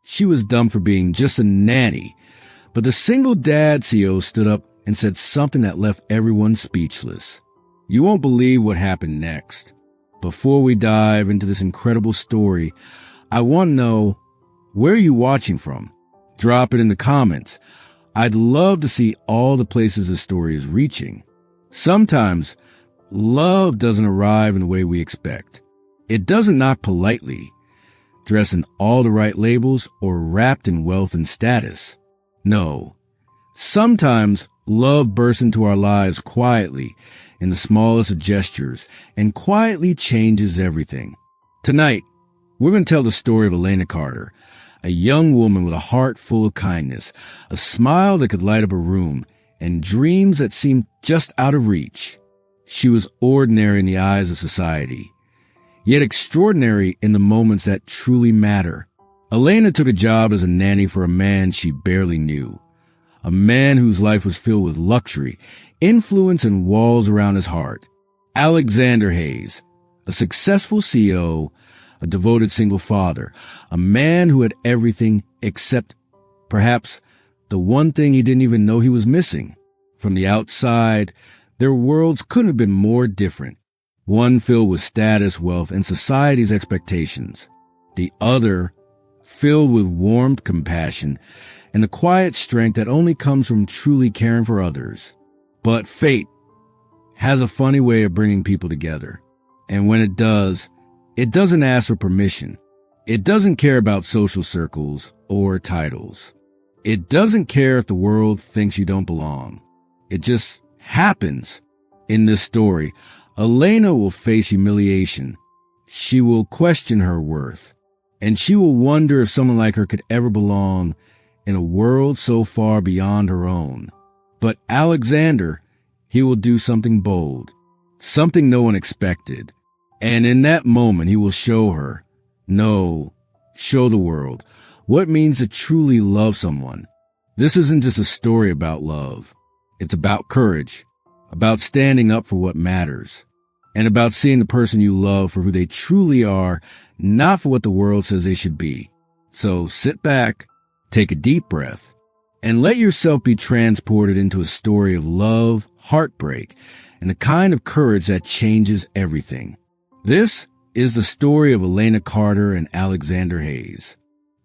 She was dumb for being just a nanny, but the single dad CEO stood up and said something that left everyone speechless. You won't believe what happened next. Before we dive into this incredible story, I want to know, where are you watching from? Drop it in the comments. I'd love to see all the places the story is reaching. Sometimes, love doesn't arrive in the way we expect. It doesn't knock politely, dressed in all the right labels, or wrapped in wealth and status. No. Sometimes, love bursts into our lives quietly, in the smallest of gestures, and quietly changes everything. Tonight, we're going to tell the story of Elena Carter, a young woman with a heart full of kindness, a smile that could light up a room, and dreams that seemed just out of reach. She was ordinary in the eyes of society, yet extraordinary in the moments that truly matter. Elena took a job as a nanny for a man she barely knew, a man whose life was filled with luxury, influence, and walls around his heart. Alexander Hayes, a successful CEO, a devoted single father, a man who had everything except, perhaps, the one thing he didn't even know he was missing. From the outside, their worlds couldn't have been more different. One filled with status, wealth, and society's expectations. The other filled with warmth, compassion, and the quiet strength that only comes from truly caring for others. But fate has a funny way of bringing people together. And when it does, it doesn't ask for permission. It doesn't care about social circles or titles. It doesn't care if the world thinks you don't belong. It just happens. In this story, Elena will face humiliation. She will question her worth. And she will wonder if someone like her could ever belong in a world so far beyond her own. But Alexander, he will do something bold, something no one expected. And in that moment, he will show her, show the world, what it means to truly love someone. This isn't just a story about love. It's about courage, about standing up for what matters, and about seeing the person you love for who they truly are, not for what the world says they should be. So sit back, take a deep breath, and let yourself be transported into a story of love, heartbreak, and the kind of courage that changes everything. This is the story of Elena Carter and Alexander Hayes.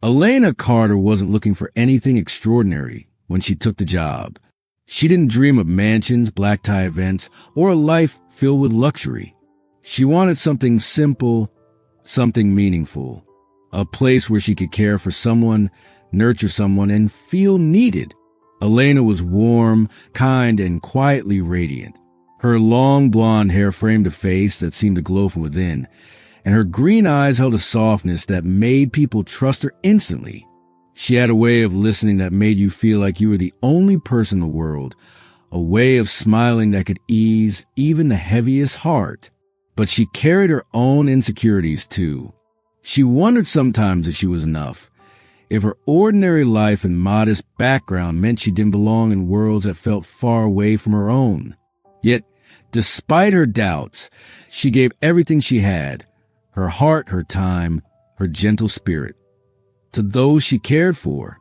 Elena Carter wasn't looking for anything extraordinary when she took the job. She didn't dream of mansions, black tie events, or a life filled with luxury. She wanted something simple, something meaningful, a place where she could care for someone, nurture someone, and feel needed. Elena was warm, kind, and quietly radiant. Her long blonde hair framed a face that seemed to glow from within, and her green eyes held a softness that made people trust her instantly. She had a way of listening that made you feel like you were the only person in the world, a way of smiling that could ease even the heaviest heart. But she carried her own insecurities too. She wondered sometimes if she was enough, if her ordinary life and modest background meant she didn't belong in worlds that felt far away from her own. Yet, despite her doubts, she gave everything she had, her heart, her time, her gentle spirit, to those she cared for.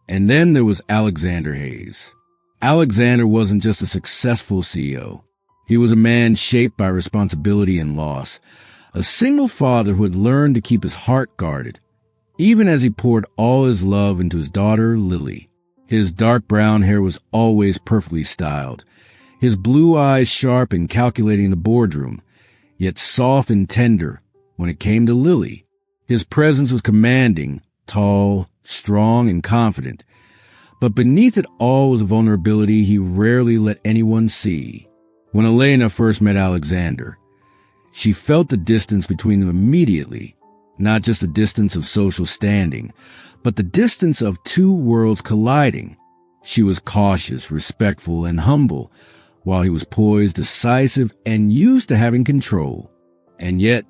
And then there was Alexander Hayes. Alexander wasn't just a successful CEO. He was a man shaped by responsibility and loss, a single father who had learned to keep his heart guarded, even as he poured all his love into his daughter, Lily. His dark brown hair was always perfectly styled, his blue eyes sharp and calculating in the boardroom, yet soft and tender when it came to Lily. His presence was commanding, tall, strong, and confident. But beneath it all was a vulnerability he rarely let anyone see. When Elena first met Alexander, she felt the distance between them immediately, not just the distance of social standing, but the distance of two worlds colliding. She was cautious, respectful, and humble, while he was poised, decisive, and used to having control. And yet,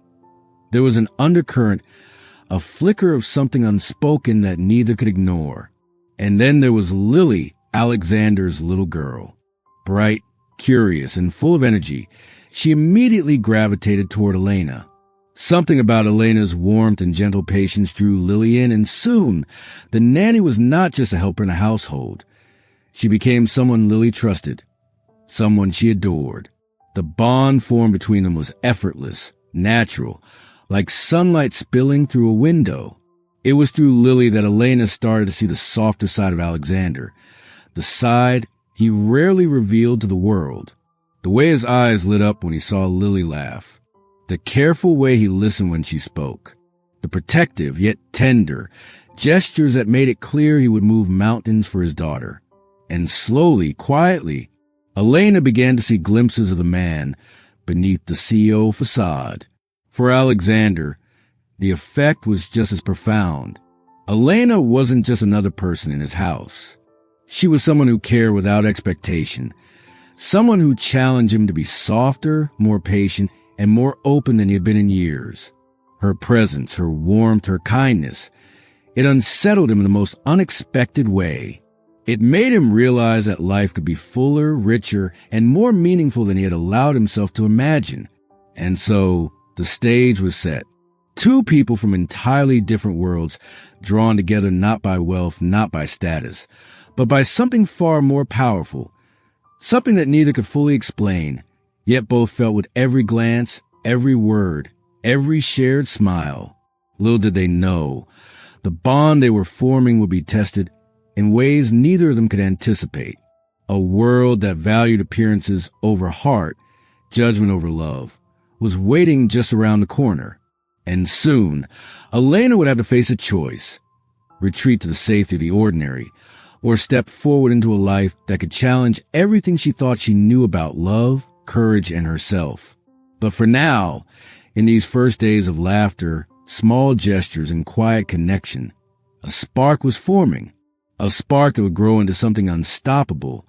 there was an undercurrent, a flicker of something unspoken that neither could ignore. And then there was Lily, Alexander's little girl. Bright, curious, and full of energy, she immediately gravitated toward Elena. Something about Elena's warmth and gentle patience drew Lily in, and soon the nanny was not just a helper in the household. She became someone Lily trusted, someone she adored. The bond formed between them was effortless, natural, like sunlight spilling through a window. It was through Lily that Elena started to see the softer side of Alexander, the side he rarely revealed to the world. The way his eyes lit up when he saw Lily laugh, the careful way he listened when she spoke, the protective yet tender gestures that made it clear he would move mountains for his daughter. And slowly, quietly, Elena began to see glimpses of the man beneath the CEO facade. For Alexander, the effect was just as profound. Elena wasn't just another person in his house. She was someone who cared without expectation, someone who challenged him to be softer, more patient, and more open than he had been in years. Her presence, her warmth, her kindness, it unsettled him in the most unexpected way. It made him realize that life could be fuller, richer, and more meaningful than he had allowed himself to imagine. And so, the stage was set. Two people from entirely different worlds, drawn together not by wealth, not by status, but by something far more powerful, something that neither could fully explain, yet both felt with every glance, every word, every shared smile. Little did they know, the bond they were forming would be tested in ways neither of them could anticipate. A world that valued appearances over heart, judgment over love, was waiting just around the corner. And soon, Elena would have to face a choice: retreat to the safety of the ordinary, or step forward into a life that could challenge everything she thought she knew about love, courage, and herself. But for now, in these first days of laughter, small gestures, and quiet connection, a spark was forming, a spark that would grow into something unstoppable,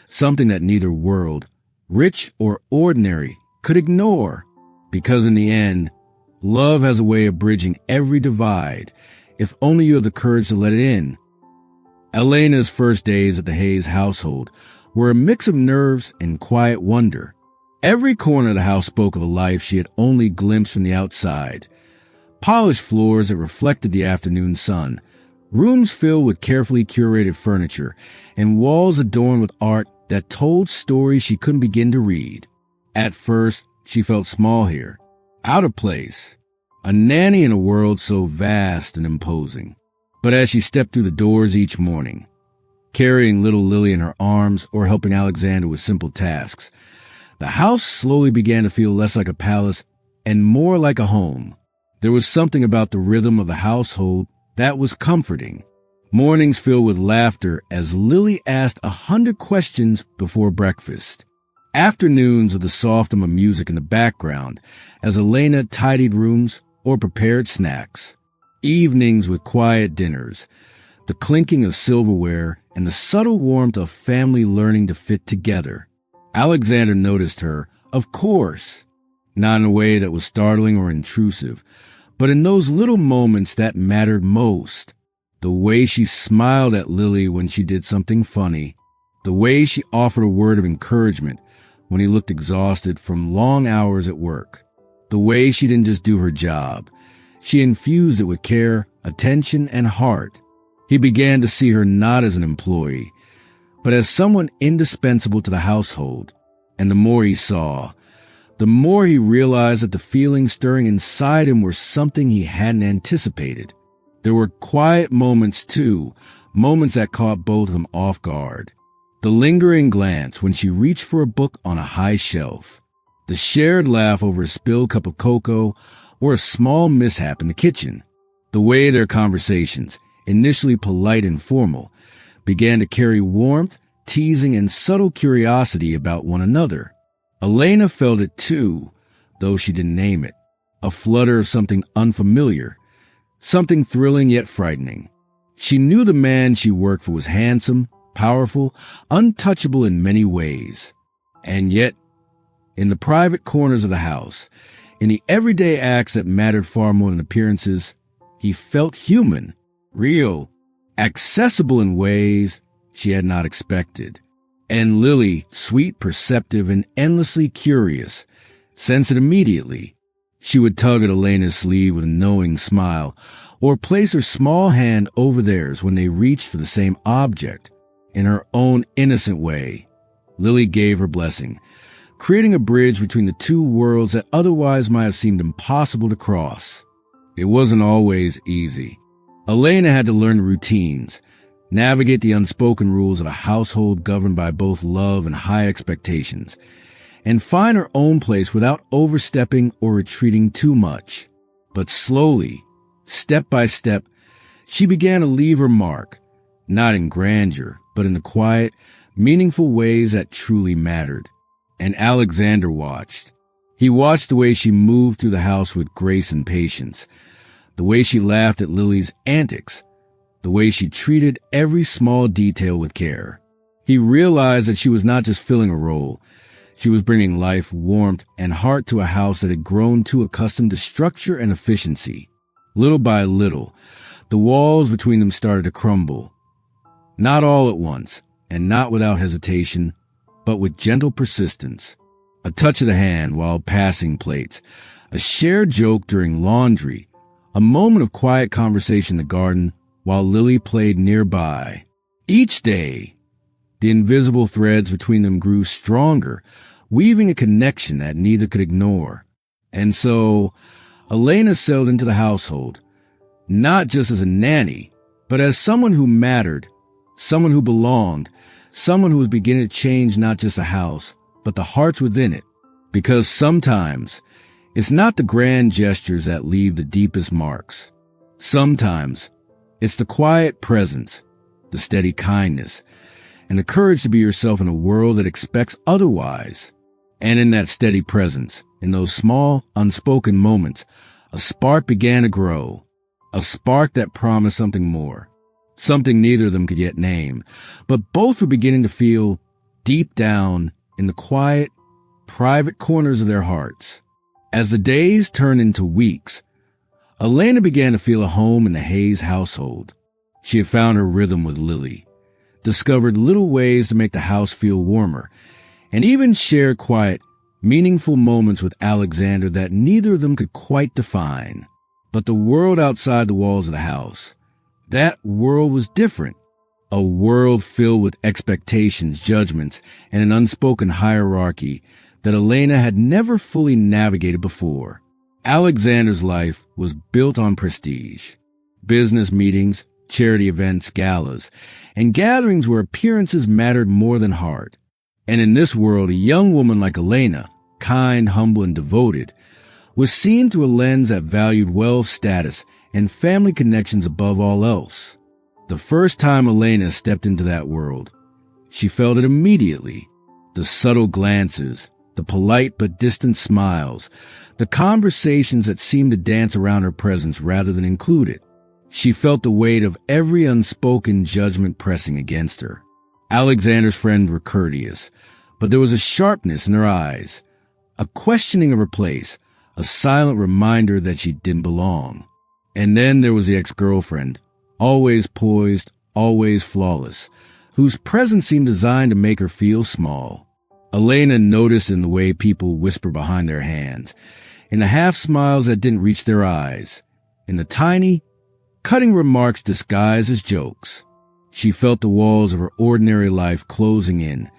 something that neither world, rich or ordinary, could ignore. Because in the end, love has a way of bridging every divide, if only you have the courage to let it in. Elena's first days at the Hayes household were a mix of nerves and quiet wonder. Every corner of the house spoke of a life she had only glimpsed from the outside. Polished floors that reflected the afternoon sun, rooms filled with carefully curated furniture, and walls adorned with art that told stories she couldn't begin to read. At first, she felt small here, out of place, a nanny in a world so vast and imposing. But as she stepped through the doors each morning, carrying little Lily in her arms or helping Alexander with simple tasks, the house slowly began to feel less like a palace and more like a home. There was something about the rhythm of the household that was comforting. Mornings filled with laughter as Lily asked 100 questions before breakfast. Afternoons of the soft hum of music in the background as Elena tidied rooms or prepared snacks. Evenings with quiet dinners, the clinking of silverware, and the subtle warmth of family learning to fit together. Alexander noticed her, of course, not in a way that was startling or intrusive, but in those little moments that mattered most. The way she smiled at Lily when she did something funny, the way she offered a word of encouragement when he looked exhausted from long hours at work, the way she didn't just do her job, she infused it with care, attention, and heart. He began to see her not as an employee, but as someone indispensable to the household. And the more he saw, the more he realized that the feelings stirring inside him were something he hadn't anticipated. There were quiet moments, too, moments that caught both of them off guard. The lingering glance when she reached for a book on a high shelf, the shared laugh over a spilled cup of cocoa, or a small mishap in the kitchen. The way their conversations, initially polite and formal, began to carry warmth, teasing, and subtle curiosity about one another. Elena felt it too, though she didn't name it. A flutter of something unfamiliar, something thrilling yet frightening. She knew the man she worked for was handsome, powerful, untouchable in many ways. And yet, in the private corners of the house, in the everyday acts that mattered far more than appearances, he felt human, real, accessible in ways she had not expected. And Lily, sweet, perceptive, and endlessly curious, sensed it immediately. She would tug at Elena's sleeve with a knowing smile, or place her small hand over theirs when they reached for the same object. In her own innocent way, Lily gave her blessing, creating a bridge between the two worlds that otherwise might have seemed impossible to cross. It wasn't always easy. Elena had to learn the routines, navigate the unspoken rules of a household governed by both love and high expectations, and find her own place without overstepping or retreating too much. But slowly, step by step, she began to leave her mark, not in grandeur, but in the quiet, meaningful ways that truly mattered. And Alexander watched. He watched the way she moved through the house with grace and patience, the way she laughed at Lily's antics, the way she treated every small detail with care. He realized that she was not just filling a role. She was bringing life, warmth, and heart to a house that had grown too accustomed to structure and efficiency. Little by little, the walls between them started to crumble. Not all at once, and not without hesitation, but with gentle persistence. A touch of the hand while passing plates, a shared joke during laundry, a moment of quiet conversation in the garden while Lily played nearby. Each day, the invisible threads between them grew stronger, weaving a connection that neither could ignore. And so, Elena settled into the household, not just as a nanny, but as someone who mattered, someone who belonged, someone who was beginning to change not just a house, but the hearts within it. Because sometimes, it's not the grand gestures that leave the deepest marks. Sometimes, it's the quiet presence, the steady kindness, and the courage to be yourself in a world that expects otherwise. And in that steady presence, in those small, unspoken moments, a spark began to grow, a spark that promised something more, something neither of them could yet name, but both were beginning to feel deep down in the quiet, private corners of their hearts. As the days turned into weeks, Elena began to feel a home in the Hayes household. She had found her rhythm with Lily, discovered little ways to make the house feel warmer, and even shared quiet, meaningful moments with Alexander that neither of them could quite define. But the world outside the walls of the house, that world was different. A world filled with expectations, judgments, and an unspoken hierarchy that Elena had never fully navigated before. Alexander's life was built on prestige. Business meetings, charity events, galas, and gatherings where appearances mattered more than heart. And in this world, a young woman like Elena, kind, humble, and devoted, was seen through a lens that valued wealth, status, and family connections above all else. The first time Elena stepped into that world, she felt it immediately. The subtle glances, the polite but distant smiles, the conversations that seemed to dance around her presence rather than include it. She felt the weight of every unspoken judgment pressing against her. Alexander's friends were courteous, but there was a sharpness in her eyes, a questioning of her place, a silent reminder that she didn't belong. And then there was the ex-girlfriend, always poised, always flawless, whose presence seemed designed to make her feel small. Elena noticed in the way people whisper behind their hands, in the half-smiles that didn't reach their eyes, in the tiny, cutting remarks disguised as jokes. She felt the walls of her ordinary life closing in,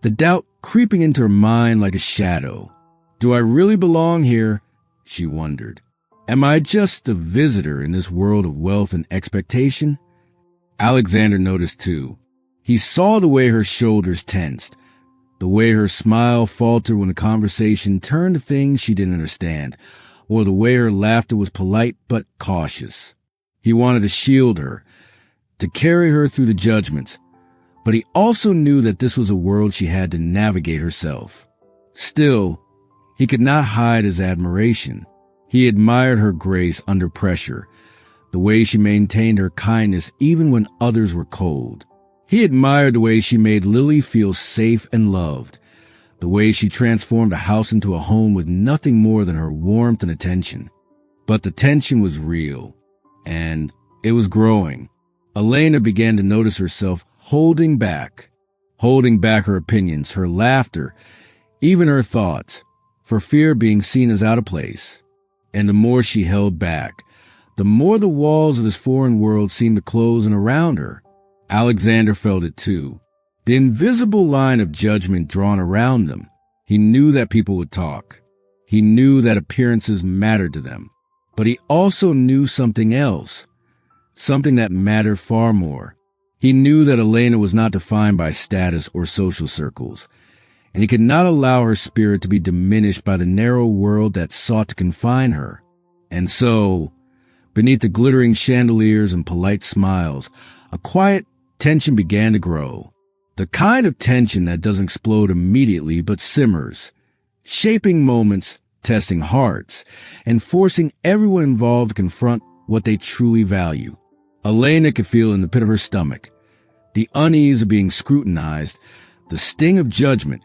the doubt creeping into her mind like a shadow. Do I really belong here? She wondered. Am I just a visitor in this world of wealth and expectation? Alexander noticed too. He saw the way her shoulders tensed, the way her smile faltered when the conversation turned to things she didn't understand, or the way her laughter was polite but cautious. He wanted to shield her, to carry her through the judgments, but he also knew that this was a world she had to navigate herself. Still, he could not hide his admiration. He admired her grace under pressure, the way she maintained her kindness even when others were cold. He admired the way she made Lily feel safe and loved, the way she transformed a house into a home with nothing more than her warmth and attention. But the tension was real, and it was growing. Elena began to notice herself holding back her opinions, her laughter, even her thoughts, for fear of being seen as out of place. And the more she held back, the more the walls of this foreign world seemed to close in around her. Alexander felt it too. The invisible line of judgment drawn around them. He knew that people would talk. He knew that appearances mattered to them. But he also knew something else. Something that mattered far more. He knew that Elena was not defined by status or social circles. And he could not allow her spirit to be diminished by the narrow world that sought to confine her. And so, beneath the glittering chandeliers and polite smiles, a quiet tension began to grow. The kind of tension that doesn't explode immediately but simmers, shaping moments, testing hearts, and forcing everyone involved to confront what they truly value. Elena could feel in the pit of her stomach the unease of being scrutinized, the sting of judgment,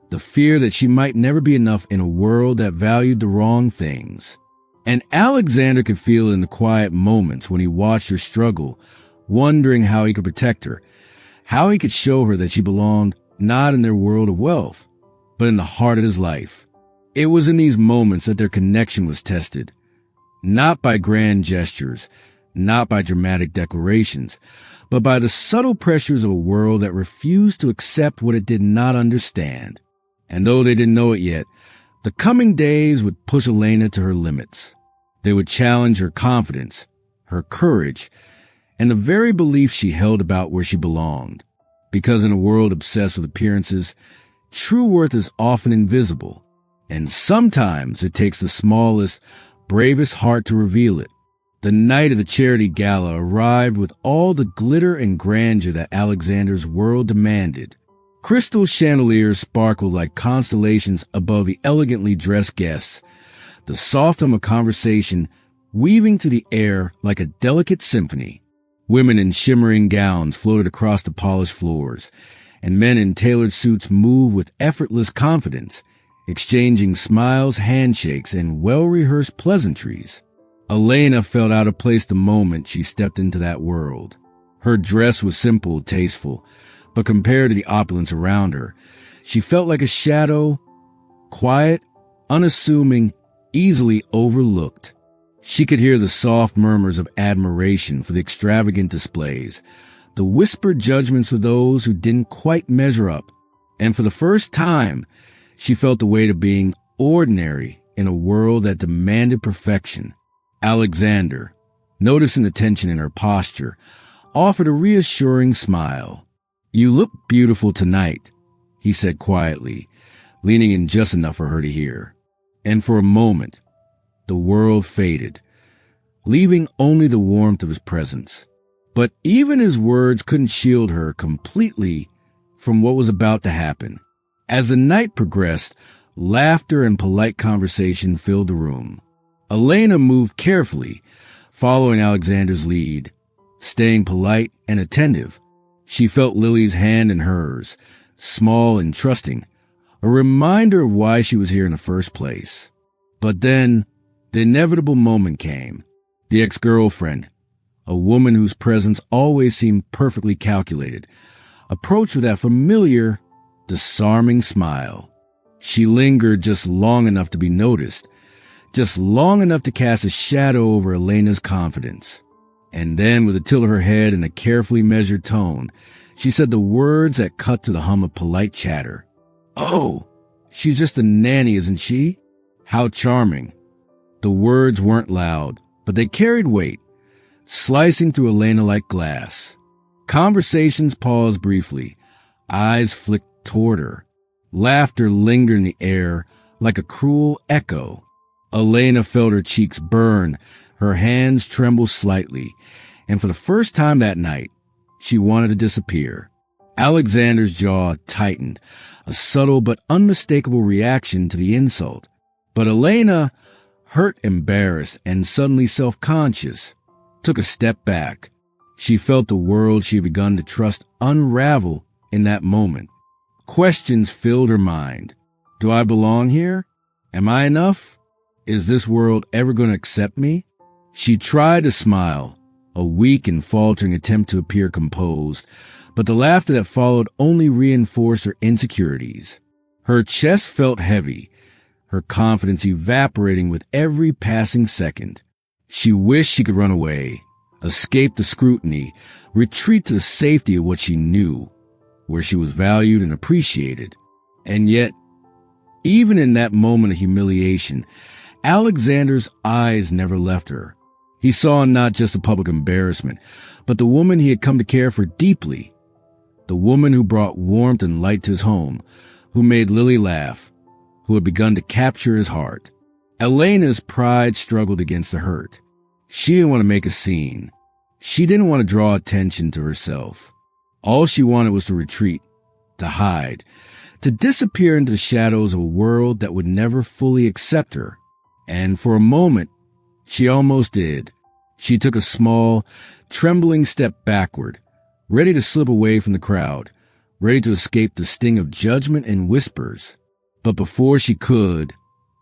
the fear that she might never be enough in a world that valued the wrong things. And Alexander could feel in the quiet moments when he watched her struggle, wondering how he could protect her, how he could show her that she belonged not in their world of wealth, but in the heart of his life. It was in these moments that their connection was tested, not by grand gestures, not by dramatic declarations, but by the subtle pressures of a world that refused to accept what it did not understand. And though they didn't know it yet, the coming days would push Elena to her limits. They would challenge her confidence, her courage, and the very belief she held about where she belonged. Because in a world obsessed with appearances, true worth is often invisible, and sometimes it takes the smallest, bravest heart to reveal it. The night of the charity gala arrived with all the glitter and grandeur that Alexander's world demanded. Crystal chandeliers sparkled like constellations above the elegantly dressed guests, the soft hum of conversation weaving through the air like a delicate symphony. Women in shimmering gowns floated across the polished floors, and men in tailored suits moved with effortless confidence, exchanging smiles, handshakes, and well-rehearsed pleasantries. Elena felt out of place the moment she stepped into that world. Her dress was simple, tasteful, but compared to the opulence around her, she felt like a shadow, quiet, unassuming, easily overlooked. She could hear the soft murmurs of admiration for the extravagant displays, the whispered judgments for those who didn't quite measure up, and for the first time, she felt the weight of being ordinary in a world that demanded perfection. Alexander, noticing the tension in her posture, offered a reassuring smile. "You look beautiful tonight," he said quietly, leaning in just enough for her to hear. And for a moment, the world faded, leaving only the warmth of his presence. But even his words couldn't shield her completely from what was about to happen. As the night progressed, laughter and polite conversation filled the room. Elena moved carefully, following Alexander's lead, staying polite and attentive. She felt Lily's hand in hers, small and trusting, a reminder of why she was here in the first place. But then, the inevitable moment came. The ex-girlfriend, a woman whose presence always seemed perfectly calculated, approached with that familiar, disarming smile. She lingered just long enough to be noticed, just long enough to cast a shadow over Elena's confidence. And then, with a tilt of her head and a carefully measured tone, she said the words that cut to the hum of polite chatter. "Oh, she's just a nanny, isn't she? How charming." The words weren't loud, but they carried weight, slicing through Elena like glass. Conversations paused briefly, eyes flicked toward her. Laughter lingered in the air like a cruel echo. Elena felt her cheeks burn, her hands tremble slightly, and for the first time that night, she wanted to disappear. Alexander's jaw tightened, a subtle but unmistakable reaction to the insult. But Elena, hurt, embarrassed, and suddenly self-conscious, took a step back. She felt the world she had begun to trust unravel in that moment. Questions filled her mind. Do I belong here? Am I enough? Is this world ever going to accept me? She tried to smile, a weak and faltering attempt to appear composed, but the laughter that followed only reinforced her insecurities. Her chest felt heavy, her confidence evaporating with every passing second. She wished she could run away, escape the scrutiny, retreat to the safety of what she knew, where she was valued and appreciated. And yet, even in that moment of humiliation, Alexander's eyes never left her. He saw not just the public embarrassment, but the woman he had come to care for deeply. The woman who brought warmth and light to his home, who made Lily laugh, who had begun to capture his heart. Elena's pride struggled against the hurt. She didn't want to make a scene. She didn't want to draw attention to herself. All she wanted was to retreat, to hide, to disappear into the shadows of a world that would never fully accept her. And for a moment, she almost did. She took a small, trembling step backward, ready to slip away from the crowd, ready to escape the sting of judgment and whispers. But before she could,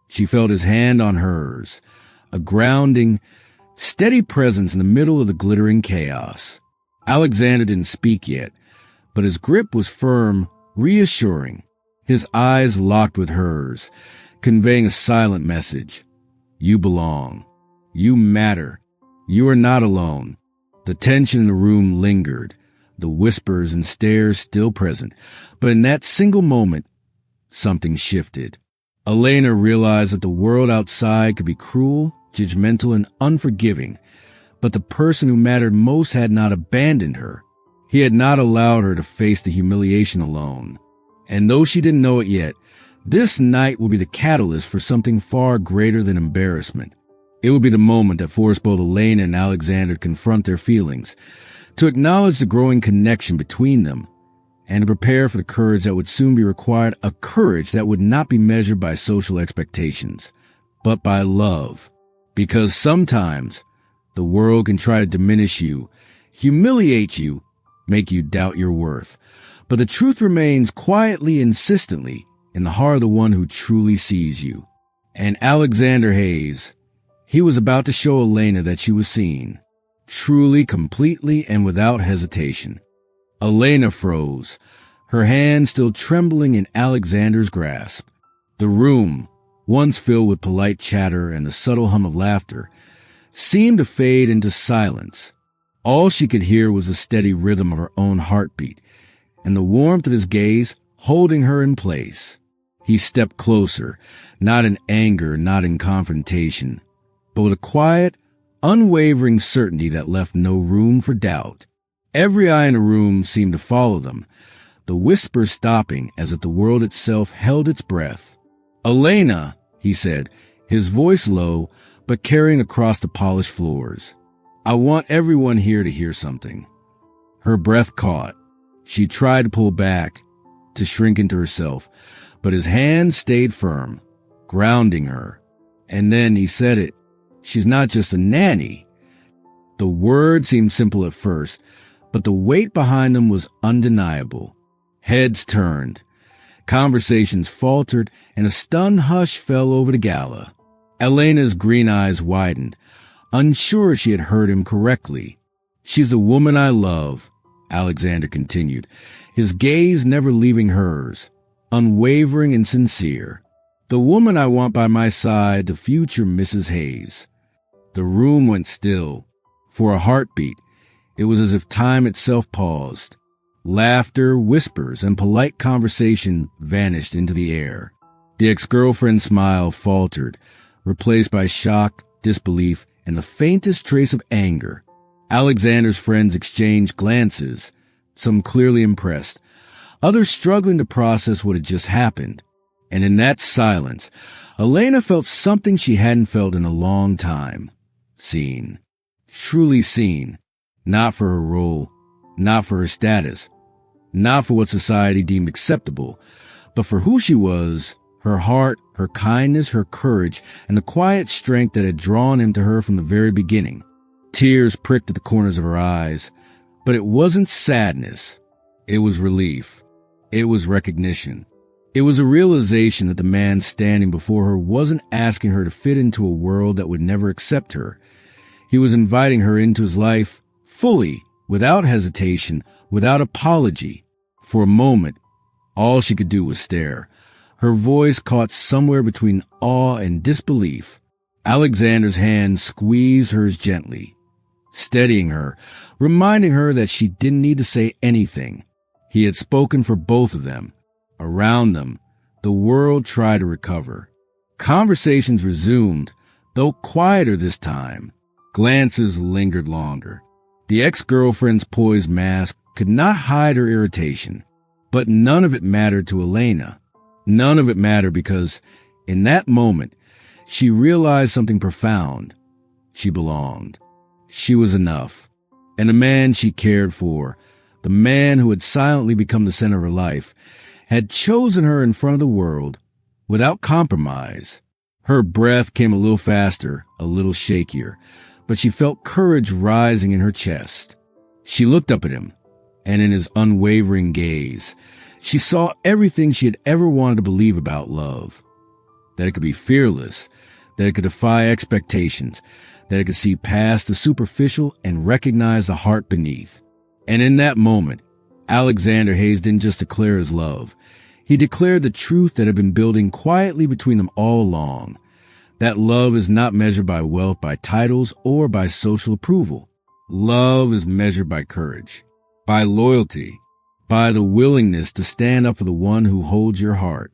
she felt his hand on hers, a grounding, steady presence in the middle of the glittering chaos. Alexander didn't speak yet, but his grip was firm, reassuring. His eyes locked with hers, conveying a silent message. You belong. You matter. You are not alone. The tension in the room lingered, the whispers and stares still present. But in that single moment, something shifted. Elena realized that the world outside could be cruel, judgmental, and unforgiving, but the person who mattered most had not abandoned her. He had not allowed her to face the humiliation alone. And though she didn't know it yet, this night would be the catalyst for something far greater than embarrassment. It would be the moment that forced both Elena and Alexander to confront their feelings, to acknowledge the growing connection between them, and to prepare for the courage that would soon be required, a courage that would not be measured by social expectations, but by love. Because sometimes the world can try to diminish you, humiliate you, make you doubt your worth. But the truth remains quietly, insistently, in the heart of the one who truly sees you. And Alexander Hayes, he was about to show Elena that she was seen, truly, completely, and without hesitation. Elena froze, her hand still trembling in Alexander's grasp. The room, once filled with polite chatter and the subtle hum of laughter, seemed to fade into silence. All she could hear was the steady rhythm of her own heartbeat, and the warmth of his gaze holding her in place. He stepped closer, not in anger, not in confrontation, but with a quiet, unwavering certainty that left no room for doubt. Every eye in the room seemed to follow them, the whisper stopping as if the world itself held its breath. Elena, he said, his voice low, but carrying across the polished floors. I want everyone here to hear something. Her breath caught. She tried to pull back, to shrink into herself, but his hand stayed firm, grounding her. And then he said it. She's not just a nanny. The word seemed simple at first, but the weight behind them was undeniable. Heads turned. Conversations faltered, and a stunned hush fell over the gala. Elena's green eyes widened, unsure she had heard him correctly. She's the woman I love, Alexander continued, his gaze never leaving hers, unwavering and sincere. The woman I want by my side, the future Mrs. Hayes. The room went still. For a heartbeat, it was as if time itself paused. Laughter, whispers, and polite conversation vanished into the air. The ex-girlfriend's smile faltered, replaced by shock, disbelief, and the faintest trace of anger. Alexander's friends exchanged glances, some clearly impressed, others struggling to process what had just happened. And in that silence, Elena felt something she hadn't felt in a long time. Seen. Truly seen. Not for her role, not for her status, not for what society deemed acceptable, but for who she was, her heart, her kindness, her courage, and the quiet strength that had drawn him to her from the very beginning. Tears pricked at the corners of her eyes, but it wasn't sadness. It was relief. It was recognition. It was a realization that the man standing before her wasn't asking her to fit into a world that would never accept her. He was inviting her into his life fully, without hesitation, without apology. For a moment, all she could do was stare, her voice caught somewhere between awe and disbelief. Alexander's hand squeezed hers gently, steadying her, reminding her that she didn't need to say anything. He had spoken for both of them. Around them, the world tried to recover. Conversations resumed, though quieter this time. Glances lingered longer. The ex-girlfriend's poised mask could not hide her irritation, but none of it mattered to Elena. None of it mattered because, in that moment, she realized something profound. She belonged. She was enough. And the man she cared for, the man who had silently become the center of her life, had chosen her in front of the world without compromise. Her breath came a little faster, a little shakier, but she felt courage rising in her chest. She looked up at him, and in his unwavering gaze, she saw everything she had ever wanted to believe about love. That it could be fearless, that it could defy expectations, that it could see past the superficial and recognize the heart beneath. And in that moment, Alexander Hayes didn't just declare his love. He declared the truth that had been building quietly between them all along. That love is not measured by wealth, by titles, or by social approval. Love is measured by courage, by loyalty, by the willingness to stand up for the one who holds your heart.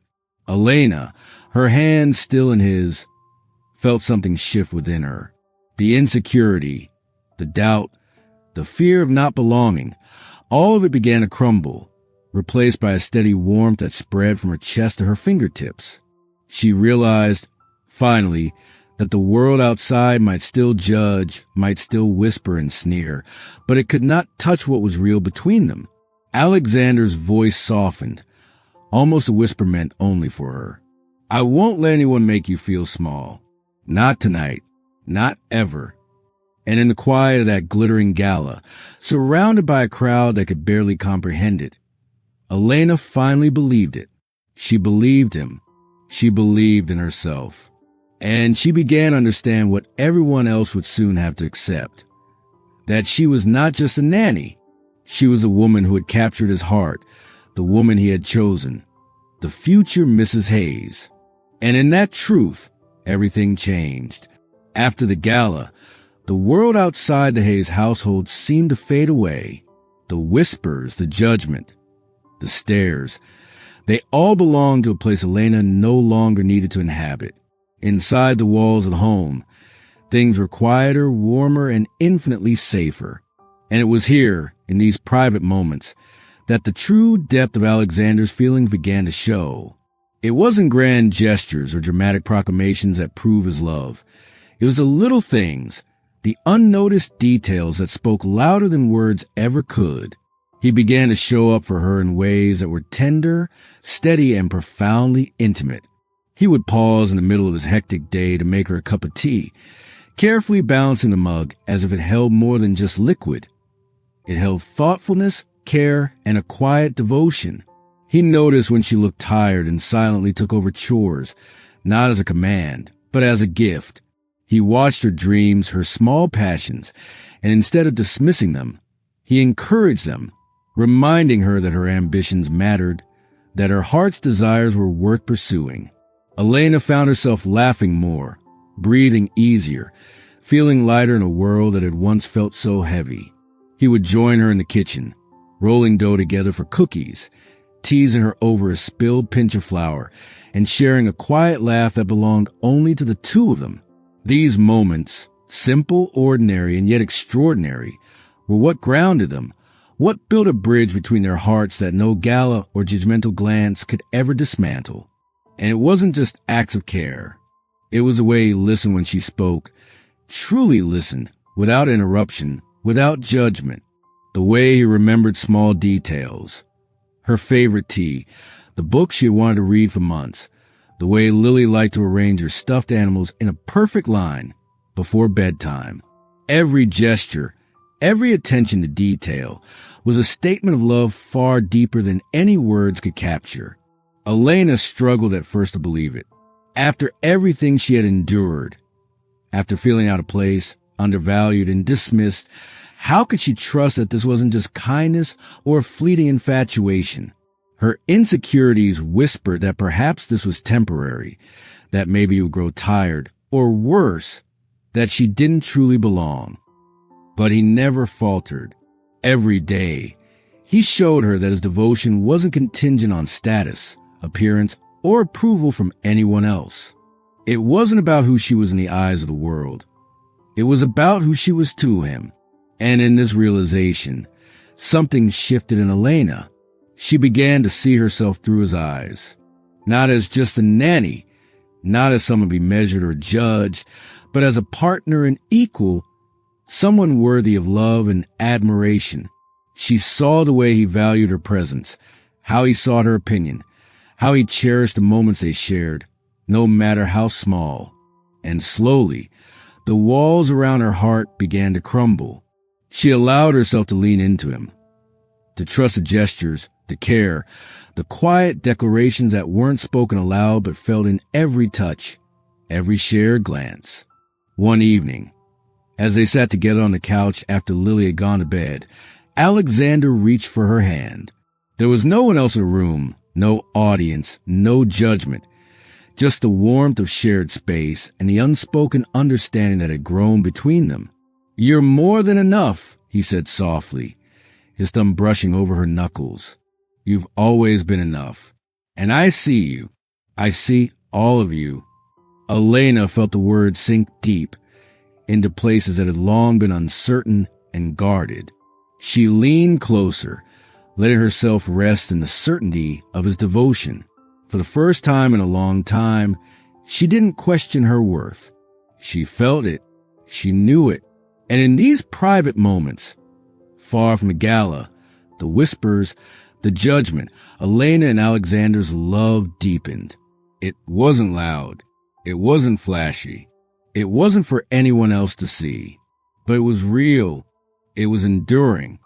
Elena, her hand still in his, felt something shift within her. The insecurity, the doubt, the fear of not belonging, all of it began to crumble, replaced by a steady warmth that spread from her chest to her fingertips. She realized, finally, that the world outside might still judge, might still whisper and sneer, but it could not touch what was real between them. Alexander's voice softened, almost a whisper meant only for her. I won't let anyone make you feel small. Not tonight. Not ever. And in the quiet of that glittering gala, surrounded by a crowd that could barely comprehend it, Elena finally believed it. She believed him. She believed in herself. And she began to understand what everyone else would soon have to accept. That she was not just a nanny. She was a woman who had captured his heart, the woman he had chosen, the future Mrs. Hayes. And in that truth, everything changed. After the gala, the world outside the Hayes household seemed to fade away. The whispers, the judgment, the stares, they all belonged to a place Elena no longer needed to inhabit. Inside the walls of the home, things were quieter, warmer, and infinitely safer. And it was here, in these private moments, that the true depth of Alexander's feelings began to show. It wasn't grand gestures or dramatic proclamations that prove his love. It was the little things, the unnoticed details that spoke louder than words ever could. He began to show up for her in ways that were tender, steady, and profoundly intimate. He would pause in the middle of his hectic day to make her a cup of tea, carefully balancing the mug as if it held more than just liquid. It held thoughtfulness, care, and a quiet devotion. He noticed when she looked tired and silently took over chores, not as a command, but as a gift. He watched her dreams, her small passions, and instead of dismissing them, he encouraged them, reminding her that her ambitions mattered, that her heart's desires were worth pursuing. Elena found herself laughing more, breathing easier, feeling lighter in a world that had once felt so heavy. He would join her in the kitchen, rolling dough together for cookies, teasing her over a spilled pinch of flour, and sharing a quiet laugh that belonged only to the two of them. These moments, simple, ordinary, and yet extraordinary, were what grounded them, what built a bridge between their hearts that no gala or judgmental glance could ever dismantle. And it wasn't just acts of care. It was the way he listened when she spoke, truly listened, without interruption, without judgment. The way he remembered small details. Her favorite tea, the book she had wanted to read for months, the way Lily liked to arrange her stuffed animals in a perfect line before bedtime. Every gesture, every attention to detail was a statement of love far deeper than any words could capture. Elena struggled at first to believe it. After everything she had endured, after feeling out of place, undervalued, and dismissed, how could she trust that this wasn't just kindness or a fleeting infatuation? Her insecurities whispered that perhaps this was temporary, that maybe it would grow tired, or worse, that she didn't truly belong. But he never faltered. Every day, he showed her that his devotion wasn't contingent on status, appearance, or approval from anyone else. It wasn't about who she was in the eyes of the world. It was about who she was to him. And in this realization, something shifted in Elena. She began to see herself through his eyes, not as just a nanny, not as someone to be measured or judged, but as a partner and equal, someone worthy of love and admiration. She saw the way he valued her presence, how he sought her opinion, how he cherished the moments they shared, no matter how small. And slowly, the walls around her heart began to crumble. She allowed herself to lean into him, to trust the gestures, the care, the quiet declarations that weren't spoken aloud but felt in every touch, every shared glance. One evening, as they sat together on the couch after Lily had gone to bed, Alexander reached for her hand. There was no one else in the room, no audience, no judgment, just the warmth of shared space and the unspoken understanding that had grown between them. "You're more than enough," he said softly, his thumb brushing over her knuckles. "You've always been enough. And I see you. I see all of you." Elena felt the words sink deep into places that had long been uncertain and guarded. She leaned closer, letting herself rest in the certainty of his devotion. For the first time in a long time, she didn't question her worth. She felt it. She knew it. And in these private moments, far from the gala, the whispers, the judgment, Elena and Alexander's love deepened. It wasn't loud. It wasn't flashy. It wasn't for anyone else to see. But it was real. It was enduring.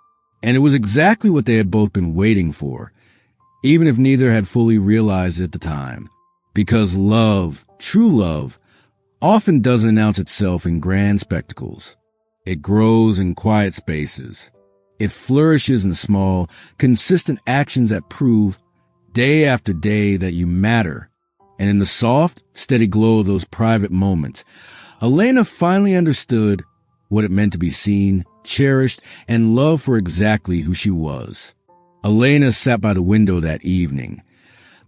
And it was exactly what they had both been waiting for, even if neither had fully realized it at the time. Because love, true love, often doesn't announce itself in grand spectacles. It grows in quiet spaces. It flourishes in small, consistent actions that prove, day after day, that you matter. And in the soft, steady glow of those private moments, Elena finally understood what it meant to be seen, cherished, and loved for exactly who she was. Elena sat by the window that evening,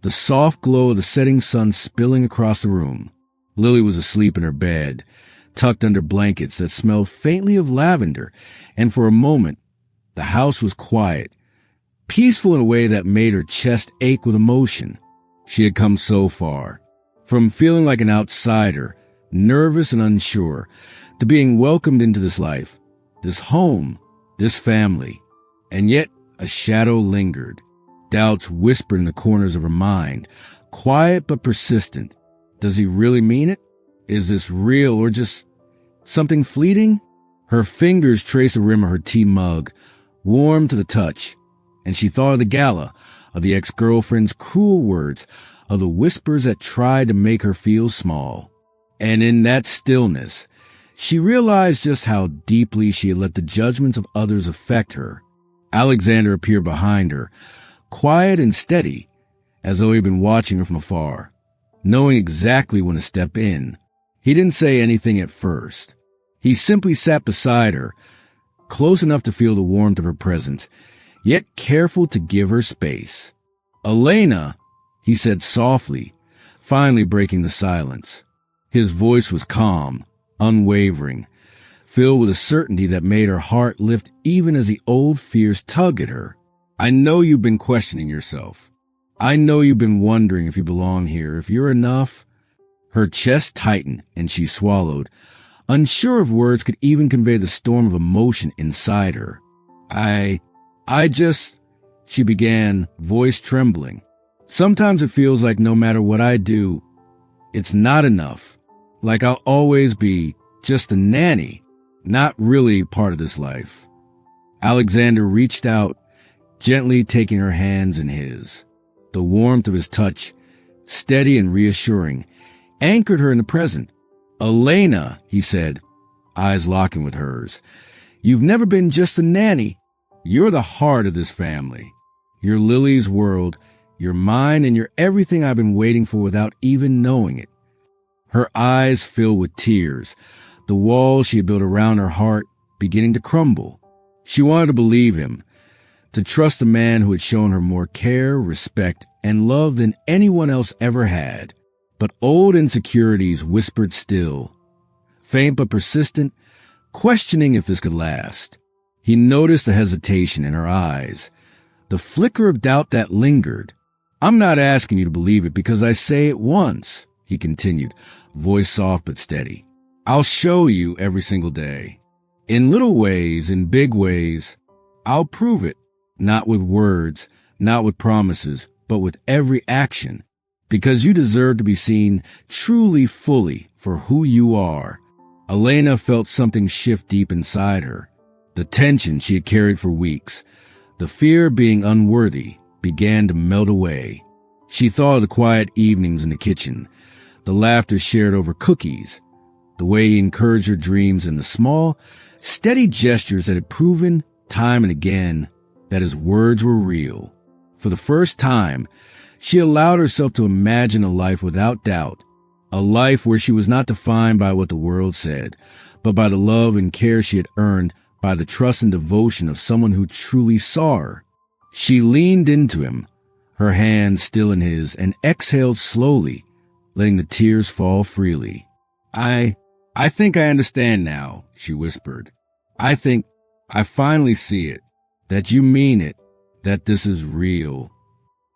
the soft glow of the setting sun spilling across the room. Lily was asleep in her bed, tucked under blankets that smelled faintly of lavender, and for a moment, the house was quiet, peaceful in a way that made her chest ache with emotion. She had come so far, from feeling like an outsider, nervous and unsure, to being welcomed into this life, this home, this family. And yet, a shadow lingered. Doubts whispered in the corners of her mind, quiet but persistent. Does he really mean it? Is this real or just something fleeting? Her fingers traced the rim of her tea mug, warm to the touch, and she thought of the gala, of the ex-girlfriend's cruel words, of the whispers that tried to make her feel small. And in that stillness, she realized just how deeply she had let the judgments of others affect her. Alexander appeared behind her, quiet and steady, as though he'd been watching her from afar, knowing exactly when to step in. He didn't say anything at first. He simply sat beside her, close enough to feel the warmth of her presence, yet careful to give her space. "Elena," he said softly, finally breaking the silence. His voice was calm, unwavering, filled with a certainty that made her heart lift even as the old fears tugged at her. "I know you've been questioning yourself. I know you've been wondering if you belong here, if you're enough." Her chest tightened and she swallowed, unsure if words could even convey the storm of emotion inside her. I just, she began, voice trembling. "Sometimes it feels like no matter what I do, it's not enough. Like I'll always be just a nanny, not really part of this life." Alexander reached out, gently taking her hands in his. The warmth of his touch, steady and reassuring, anchored her in the present. "Elena," he said, eyes locking with hers, "you've never been just a nanny. You're the heart of this family. You're Lily's world. You're mine, and you're everything I've been waiting for without even knowing it. Her eyes filled with tears, the walls she had built around her heart beginning to crumble. She wanted to believe him, to trust a man who had shown her more care, respect, and love than anyone else ever had. But old insecurities whispered still, faint but persistent, questioning if this could last. He noticed the hesitation in her eyes, the flicker of doubt that lingered. I'm not asking you to believe it because I say it once, he continued, voice soft but steady. I'll show you every single day. In little ways, in big ways. I'll prove it, not with words, not with promises, but with every action. Because you deserve to be seen truly, fully for who you are. Elena felt something shift deep inside her. The tension she had carried for weeks, the fear of being unworthy, began to melt away. She thought of the quiet evenings in the kitchen, the laughter shared over cookies, the way he encouraged her dreams, and the small, steady gestures that had proven time and again that his words were real. For the first time, she allowed herself to imagine a life without doubt, a life where she was not defined by what the world said, but by the love and care she had earned by the trust and devotion of someone who truly saw her. She leaned into him, her hand still in his, and exhaled slowly, letting the tears fall freely. I think I understand now, she whispered. I think I finally see it, that you mean it, that this is real.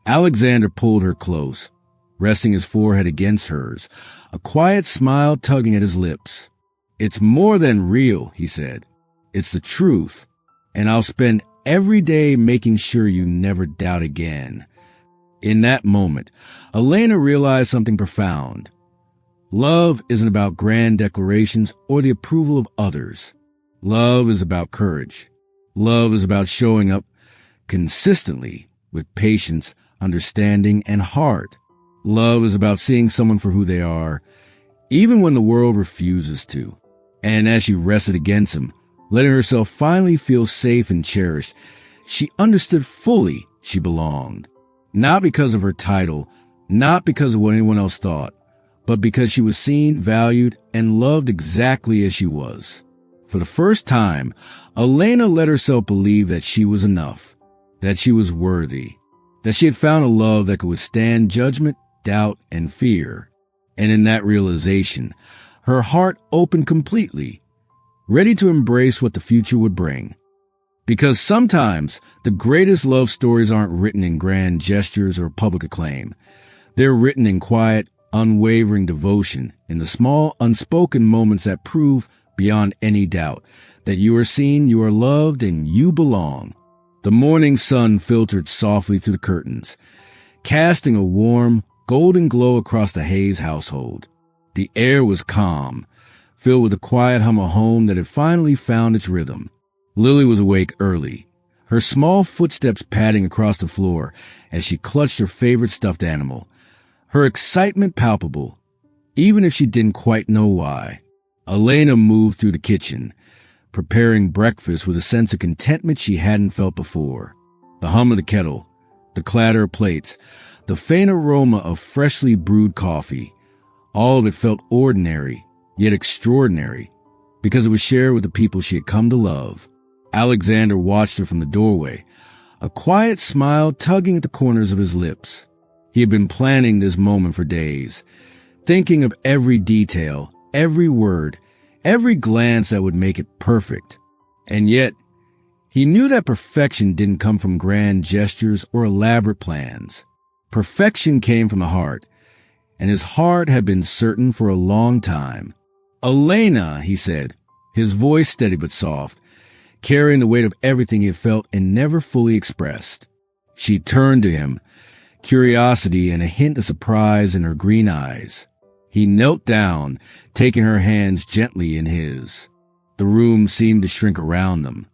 Alexander pulled her close, resting his forehead against hers, a quiet smile tugging at his lips. It's more than real, he said. It's the truth, and I'll spend every day making sure you never doubt again. In that moment, Elena realized something profound. Love isn't about grand declarations or the approval of others. Love is about courage. Love is about showing up consistently with patience, understanding, and heart. Love is about seeing someone for who they are, even when the world refuses to. And as she rested against him, letting herself finally feel safe and cherished, she understood fully she belonged. Not because of her title, not because of what anyone else thought, but because she was seen, valued, and loved exactly as she was. For the first time, Elena let herself believe that she was enough, that she was worthy, that she had found a love that could withstand judgment, doubt, and fear. And in that realization, her heart opened completely, ready to embrace what the future would bring. Because sometimes the greatest love stories aren't written in grand gestures or public acclaim. They're written in quiet, unwavering devotion, in the small, unspoken moments that prove beyond any doubt that you are seen, you are loved, and you belong. The morning sun filtered softly through the curtains, casting a warm, golden glow across the Hayes household. The air was calm, filled with the quiet hum of home that had finally found its rhythm. Lily was awake early, her small footsteps padding across the floor as she clutched her favorite stuffed animal, her excitement palpable, even if she didn't quite know why. Elena moved through the kitchen, preparing breakfast with a sense of contentment she hadn't felt before. The hum of the kettle, the clatter of plates, the faint aroma of freshly brewed coffee, all of it felt ordinary, yet extraordinary, because it was shared with the people she had come to love. Alexander watched her from the doorway, a quiet smile tugging at the corners of his lips. He had been planning this moment for days, thinking of every detail, every word, every glance that would make it perfect. And yet, he knew that perfection didn't come from grand gestures or elaborate plans. Perfection came from the heart, and his heart had been certain for a long time. Elena, he said, his voice steady but soft, carrying the weight of everything he had felt and never fully expressed. She turned to him, curiosity and a hint of surprise in her green eyes. He knelt down, taking her hands gently in his. The room seemed to shrink around them,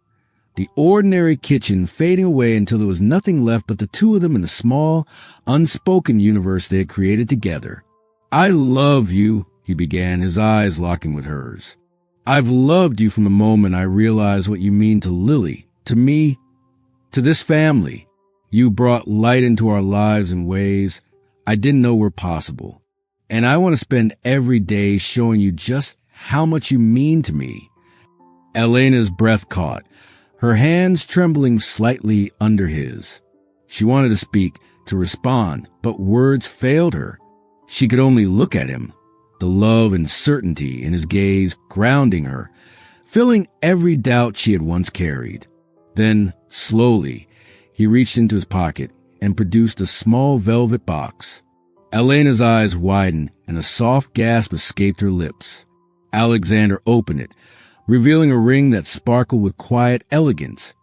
the ordinary kitchen fading away until there was nothing left but the two of them in the small, unspoken universe they had created together. I love you, he began, his eyes locking with hers. I've loved you from the moment I realized what you mean to Lily, to me, to this family. You brought light into our lives in ways I didn't know were possible. And I want to spend every day showing you just how much you mean to me." Elena's breath caught, her hands trembling slightly under his. She wanted to speak, to respond, but words failed her. She could only look at him, the love and certainty in his gaze grounding her, filling every doubt she had once carried. Then, slowly, he reached into his pocket and produced a small velvet box. Elena's eyes widened and a soft gasp escaped her lips. Alexander opened it, revealing a ring that sparkled with quiet elegance.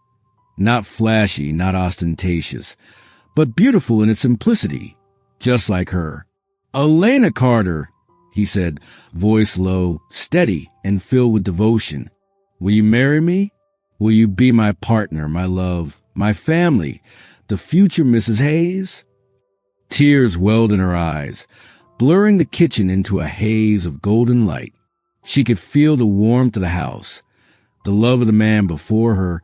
Not flashy, not ostentatious, but beautiful in its simplicity, just like her. "Elena Carter," he said, voice low, steady, and filled with devotion. "Will you marry me? Will you be my partner, my love, my family, the future Mrs. Hayes?" Tears welled in her eyes, blurring the kitchen into a haze of golden light. She could feel the warmth of the house, the love of the man before her,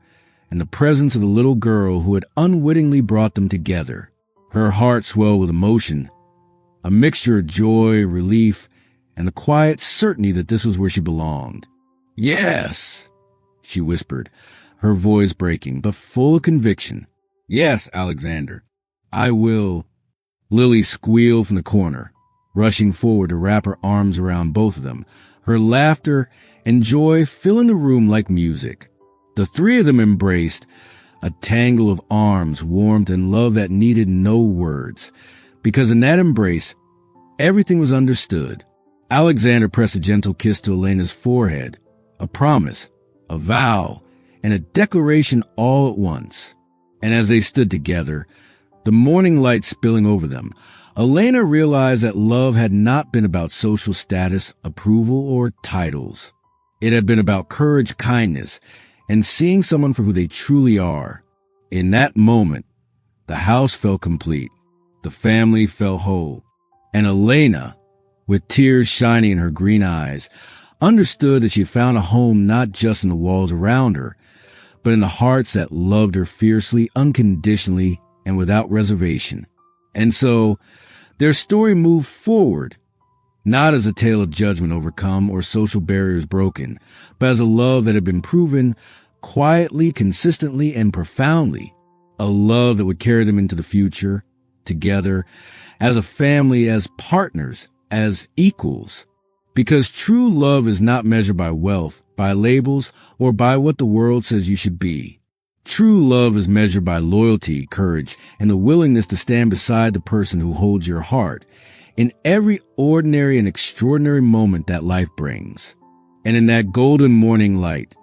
and the presence of the little girl who had unwittingly brought them together. Her heart swelled with emotion, a mixture of joy, relief, and the quiet certainty that this was where she belonged. "Yes," she whispered, her voice breaking, but full of conviction. "Yes, Alexander, I will." Lily squealed from the corner, rushing forward to wrap her arms around both of them, her laughter and joy filling the room like music. The three of them embraced, a tangle of arms, warmth, and love that needed no words, because in that embrace, everything was understood. Alexander pressed a gentle kiss to Elena's forehead, a promise, a vow, and a declaration all at once. And as they stood together, the morning light spilling over them, Elena realized that love had not been about social status, approval, or titles. It had been about courage, kindness, and seeing someone for who they truly are. In that moment, the house felt complete. The family felt whole. And Elena, with tears shining in her green eyes, understood that she had found a home not just in the walls around her, but in the hearts that loved her fiercely, unconditionally, and without reservation. And so, their story moved forward, not as a tale of judgment overcome or social barriers broken, but as a love that had been proven quietly, consistently, and profoundly. A love that would carry them into the future, together, as a family, as partners, as equals. Because true love is not measured by wealth, by labels, or by what the world says you should be. True love is measured by loyalty, courage, and the willingness to stand beside the person who holds your heart in every ordinary and extraordinary moment that life brings. And in that golden morning light,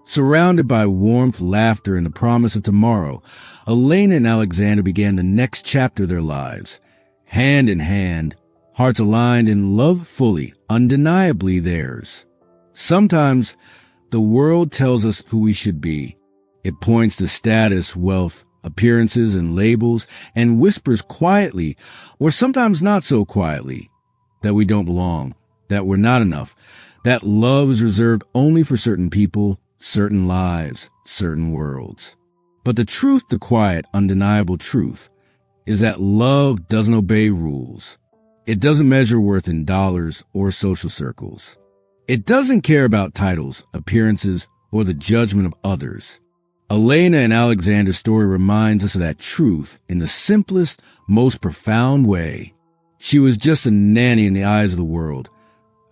surrounded by warmth, laughter, and the promise of tomorrow, Elena and Alexander began the next chapter of their lives, hand in hand, hearts aligned in love fully, undeniably theirs. Sometimes the world tells us who we should be. It points to status, wealth, appearances, and labels, and whispers quietly, or sometimes not so quietly, that we don't belong, that we're not enough, that love is reserved only for certain people, certain lives, certain worlds. But the truth, the quiet, undeniable truth, is that love doesn't obey rules. It doesn't measure worth in dollars or social circles. It doesn't care about titles, appearances, or the judgment of others. Elena and Alexander's story reminds us of that truth in the simplest, most profound way. She was just a nanny in the eyes of the world,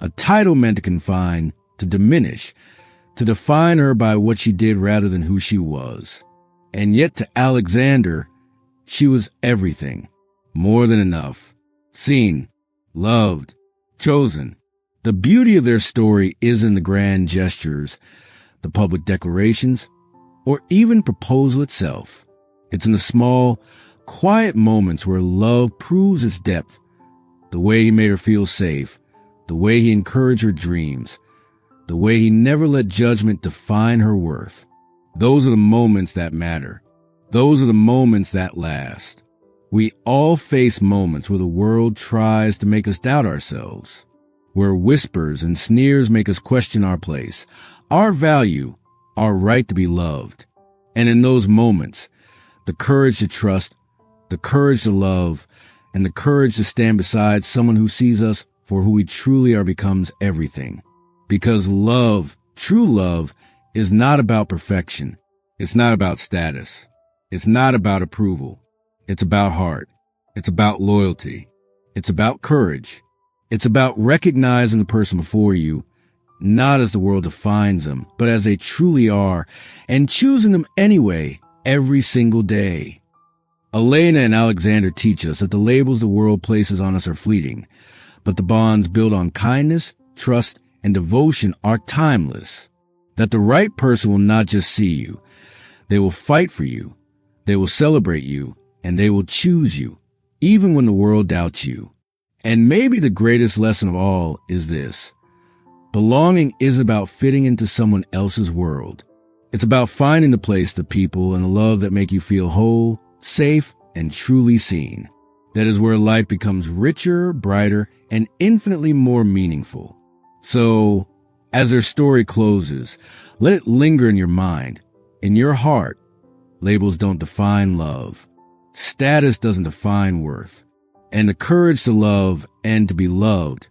a title meant to confine, to diminish, to define her by what she did rather than who she was. And yet to Alexander, she was everything, more than enough, seen, loved, chosen. The beauty of their story isn't the grand gestures, the public declarations, or even proposal itself. It's in the small, quiet moments where love proves its depth, the way he made her feel safe, the way he encouraged her dreams, the way he never let judgment define her worth. Those are the moments that matter. Those are the moments that last. We all face moments where the world tries to make us doubt ourselves, where whispers and sneers make us question our place, our value, our right to be loved. And in those moments, the courage to trust, the courage to love, and the courage to stand beside someone who sees us for who we truly are becomes everything. Because love, true love, is not about perfection. It's not about status. It's not about approval. It's about heart. It's about loyalty. It's about courage. It's about recognizing the person before you, not as the world defines them, but as they truly are, and choosing them anyway, every single day. Elena and Alexander teach us that the labels the world places on us are fleeting, but the bonds built on kindness, trust, and devotion are timeless. That the right person will not just see you. They will fight for you. They will celebrate you, and they will choose you, even when the world doubts you. And maybe the greatest lesson of all is this. Belonging isn't about fitting into someone else's world. It's about finding the place, the people, and the love that make you feel whole, safe, and truly seen. That is where life becomes richer, brighter, and infinitely more meaningful. So, as their story closes, let it linger in your mind, in your heart. Labels don't define love. Status doesn't define worth. And the courage to love and to be loved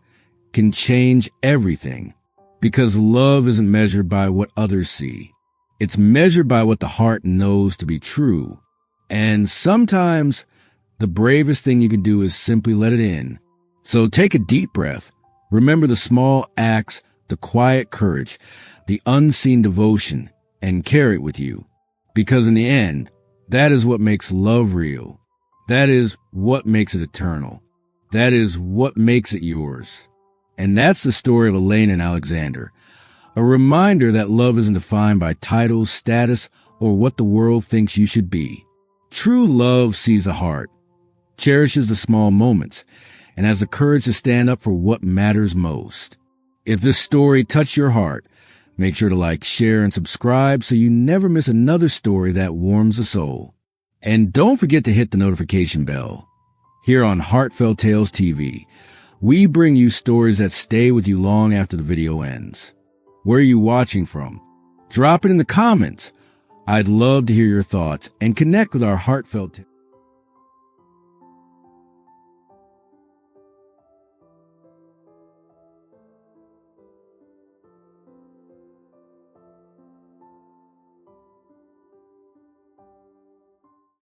can change everything. Because love isn't measured by what others see. It's measured by what the heart knows to be true. And sometimes the bravest thing you can do is simply let it in. So take a deep breath. Remember the small acts, the quiet courage, the unseen devotion, and carry it with you. Because in the end, that is what makes love real. That is what makes it eternal. That is what makes it yours. And that's the story of Elena and Alexander. A reminder that love isn't defined by titles, status, or what the world thinks you should be. True love sees the heart, cherishes the small moments, and has the courage to stand up for what matters most. If this story touched your heart, make sure to like, share, and subscribe so you never miss another story that warms the soul. And don't forget to hit the notification bell. Here on Heartfelt Tales TV, we bring you stories that stay with you long after the video ends. Where are you watching from? Drop it in the comments. I'd love to hear your thoughts and connect with our Heartfelt